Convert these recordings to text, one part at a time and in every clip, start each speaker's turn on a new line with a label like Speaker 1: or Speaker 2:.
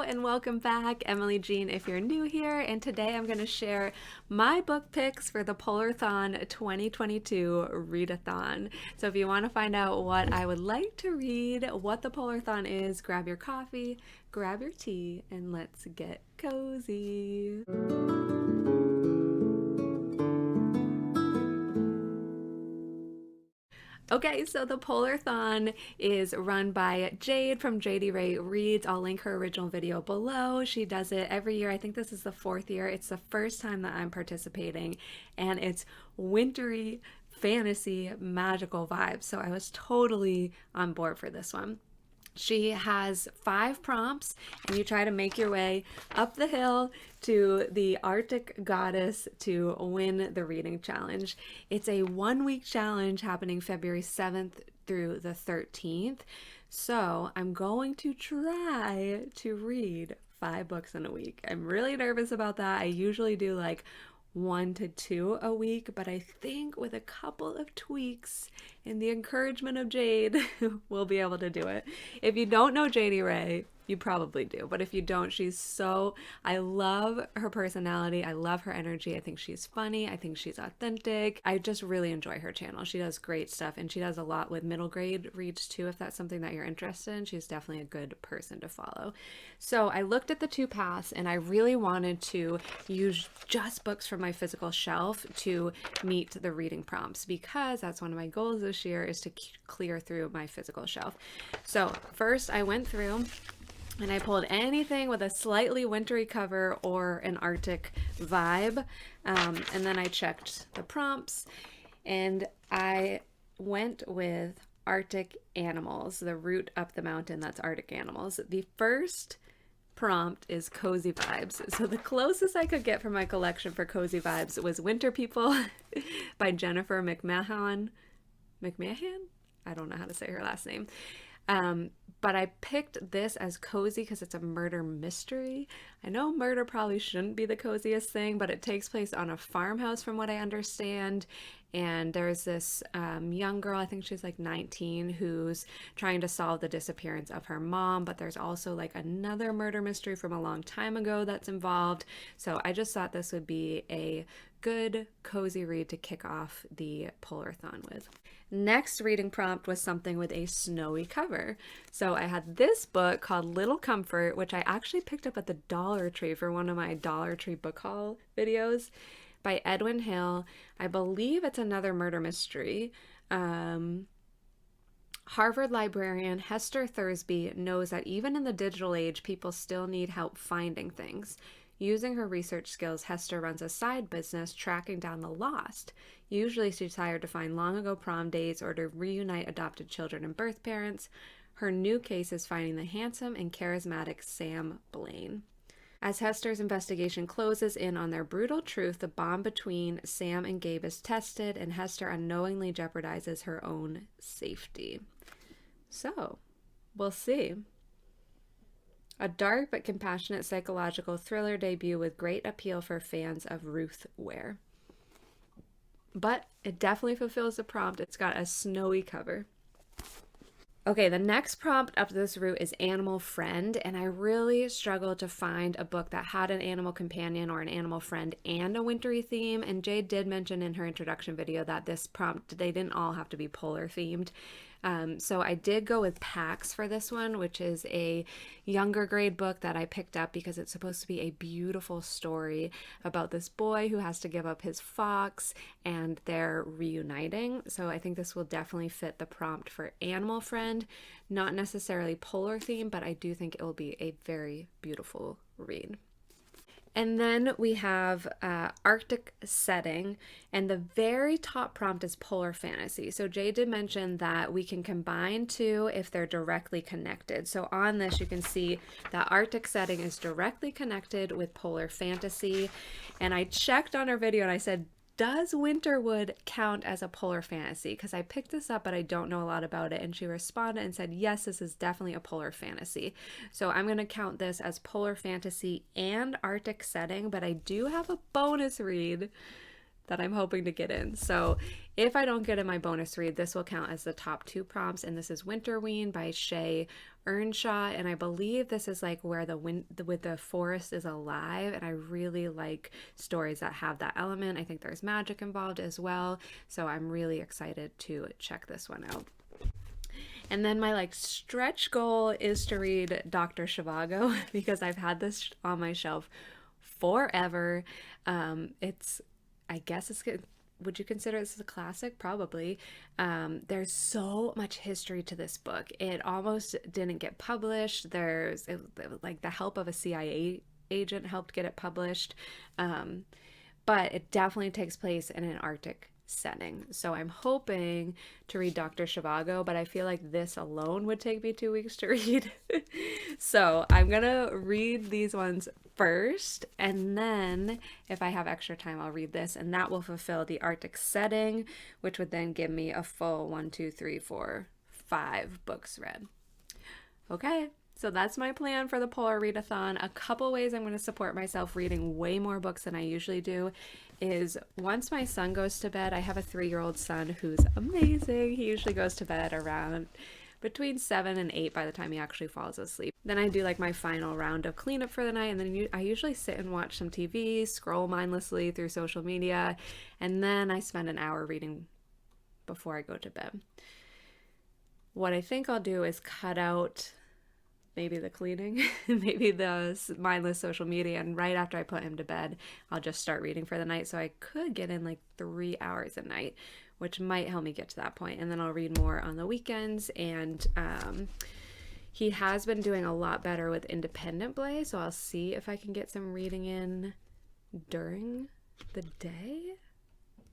Speaker 1: and welcome back. Emily Jean if you're new here, and today I'm going to share my book picks for the Polarthon 2022 Readathon. So if you want to find out what I would like to read, what the Polarthon is, grab your coffee, grab your tea, and let's get cozy. Okay, so the Polarthon is run by Jade from Jadeyraereads. I'll link her original video below. She does it every year. I think this is the 4th year. It's the first time that I'm participating, and it's wintry, fantasy, magical vibes. So I was totally on board for this one. She has 5 prompts, and you try to make your way up the hill to the Arctic goddess to win the reading challenge. It's a 1-week challenge happening February 7th through the 13th. So I'm going to try to read 5 books in a week. I'm really nervous about that. I usually do like 1 to 2 a week, but I think with a couple of tweaks and the encouragement of Jade, we'll be able to do it. If you don't know Jadeyrae, you probably do, but if you don't, I love her personality. I love her energy. I think she's funny. I think she's authentic. I just really enjoy her channel. She does great stuff, and she does a lot with middle grade reads too, if that's something that you're interested in. She's definitely a good person to follow. So I looked at the 2 paths, and I really wanted to use just books from my physical shelf to meet the reading prompts, because that's one of my goals this year, is to clear through my physical shelf. So first I went through and I pulled anything with a slightly wintry cover or an Arctic vibe, and then I checked the prompts, and I went with Arctic animals, the route up the mountain, that's Arctic animals. The first prompt is cozy vibes. So the closest I could get from my collection for cozy vibes was Winter People by Jennifer McMahon. I don't know how to say her last name. But I picked this as cozy because it's a murder mystery. I know murder probably shouldn't be the coziest thing, but it takes place on a farmhouse from what I understand. And there's this young girl, I think she's like 19, who's trying to solve the disappearance of her mom, but there's also like another murder mystery from a long time ago that's involved. So I just thought this would be a good cozy read to kick off the Polarthon with. Next reading prompt was something with a snowy cover. So I had this book called Little Comfort, which I actually picked up at the Dollar Tree for one of my Dollar Tree book haul videos, by Edwin Hill. I believe it's another murder mystery. Harvard librarian Hester Thursby knows that even in the digital age, people still need help finding things. Using her research skills, Hester runs a side business tracking down the lost. Usually she's hired to find long ago prom dates or to reunite adopted children and birth parents. Her new case is finding the handsome and charismatic Sam Blaine. As Hester's investigation closes in on their brutal truth, the bond between Sam and Gabe is tested, and Hester unknowingly jeopardizes her own safety. So, we'll see. A dark but compassionate psychological thriller debut with great appeal for fans of Ruth Ware. But it definitely fulfills the prompt. It's got a snowy cover. Okay, the next prompt up this route is Animal Friend, and I really struggled to find a book that had an animal companion or an animal friend and a wintry theme, and Jade did mention in her introduction video that this prompt, they didn't all have to be polar themed. So I did go with Pax for this one, which is a younger grade book that I picked up because it's supposed to be a beautiful story about this boy who has to give up his fox and they're reuniting. So I think this will definitely fit the prompt for Animal Friend. Not necessarily polar theme, but I do think it will be a very beautiful read. And then we have Arctic setting, and the very top prompt is polar fantasy. So Jay did mention that we can combine 2 if they're directly connected. So on this, you can see that Arctic setting is directly connected with polar fantasy. And I checked on her video and I said, does Winterwood count as a polar fantasy? Because I picked this up, but I don't know a lot about it. And she responded and said, yes, this is definitely a polar fantasy. So I'm going to count this as polar fantasy and Arctic setting, but I do have a bonus read that I'm hoping to get in. So if I don't get in my bonus read, this will count as the top 2 prompts. And this is Winterween by Shay Earnshaw. And I believe this is like where the forest is alive. And I really like stories that have that element. I think there's magic involved as well. So I'm really excited to check this one out. And then my like stretch goal is to read Dr. Zhivago because I've had this on my shelf forever. I guess it's good. Would you consider this a classic? Probably. There's so much history to this book. It almost didn't get published. Like the help of a CIA agent helped get it published. But it definitely takes place in an Arctic setting. So I'm hoping to read Dr. Zhivago, but I feel like this alone would take me 2 weeks to read. So I'm gonna read these ones first, and then if I have extra time, I'll read this, and that will fulfill the Arctic setting, which would then give me a full 1, 2, 3, 4, 5 books read. Okay. So that's my plan for the Polar Readathon. A couple ways I'm going to support myself reading way more books than I usually do is once my son goes to bed. I have a 3-year-old son who's amazing. He usually goes to bed around between 7 and 8 by the time he actually falls asleep. Then I do like my final round of cleanup for the night, and then I usually sit and watch some TV, scroll mindlessly through social media, and then I spend an hour reading before I go to bed. What I think I'll do is cut out maybe the cleaning, maybe the mindless social media, and right after I put him to bed, I'll just start reading for the night. So I could get in like 3 hours a night, which might help me get to that point. And then I'll read more on the weekends. And he has been doing a lot better with independent play, so I'll see if I can get some reading in during the day.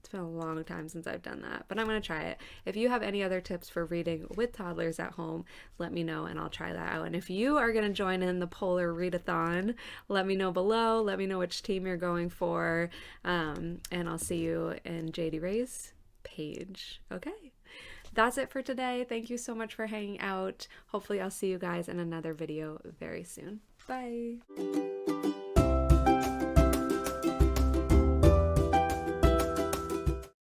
Speaker 1: It's been a long time since I've done that, but I'm going to try it. If you have any other tips for reading with toddlers at home, let me know and I'll try that out. And if you are going to join in the Polar Readathon, let me know below. Let me know which team you're going for, and I'll see you in Jadeyraereads page. Okay, that's it for today. Thank you so much for hanging out. Hopefully I'll see you guys in another video very soon. Bye.